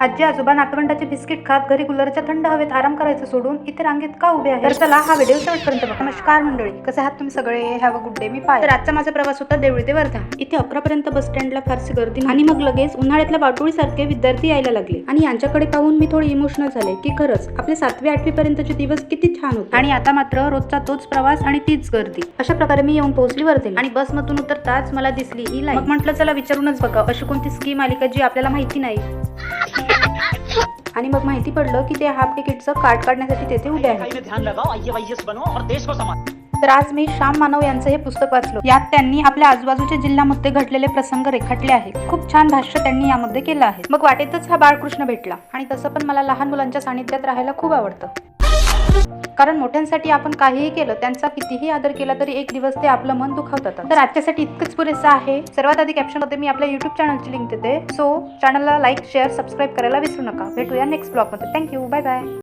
आजी आजोबा नातवंडाचे बिस्किट खात घरी कूलरच्या थंड हवेत आराम करायचं सोडून इथे रांगेत का उभे आहे? तर चला हा व्हिडिओ शेवटपर्यंत बघा. नमस्कार मंडळी, कसे आहात तुम्ही सगळे? Have a good day. मी पाय. तर आजचा माझा प्रवास होता देवळी ते वर्धा. इथे 11 पर्यंत बस स्टँडला फारशी गर्दी आणि मग लगेच उन्हाळ्यातल्या बाटोळीसारखे विद्यार्थी यायला लागले आणि यांच्याकडे पाहून मी थोडी इमोशनल झाले की खरंच आपले 7वी 8वी पर्यंतचे दिवस किती छान होते आणि आता मात्र रोजचा तोच प्रवास आणि तीच गर्दी. अशा प्रकारे मी येऊन पोहोचली वर्धेला आणि बसमधून उतरताच मला दिसली ही लाईन. मग म्हटलं चला विचारूनच बघा अशी कोणती स्कीम आली का जी आपल्याला माहिती नाही. आणि मग माहिती पडलं की ते हाफ तिकीटचं कार्ड काढण्यासाठी तेथे उभे आहेत. तर आज मी श्याम मानव यांचं हे पुस्तक वाचलं. यात त्यांनी आपल्या आजूबाजूच्या जिल्ह्यामध्ये घडलेले प्रसंग रेखाटले आहेत. खूप छान भाष्य त्यांनी यामध्ये केलं आहे. मग वाटेतच हा बाळकृष्ण भेटला आणि तसं पण मला लहान मुलांच्या सानिध्यात राहायला खूप आवडतं. कारण मोठ्यांसाठी आपण काहीही केलं, त्यांचा कितीही आदर केला तरी एक दिवस ते आपलं मन दुखावतात. तर आजच्यासाठी इतकंच पुरेसं आहे. सर्वात आधी कॅप्शन मध्ये मी आपल्या YouTube चॅनलची लिंक देते. सो चॅनलला लाईक शेअर सबस्क्राईब करायला विसरू नका. भेटूया नेक्स्ट ब्लॉग मध्ये. थँक्यू. Bye bye.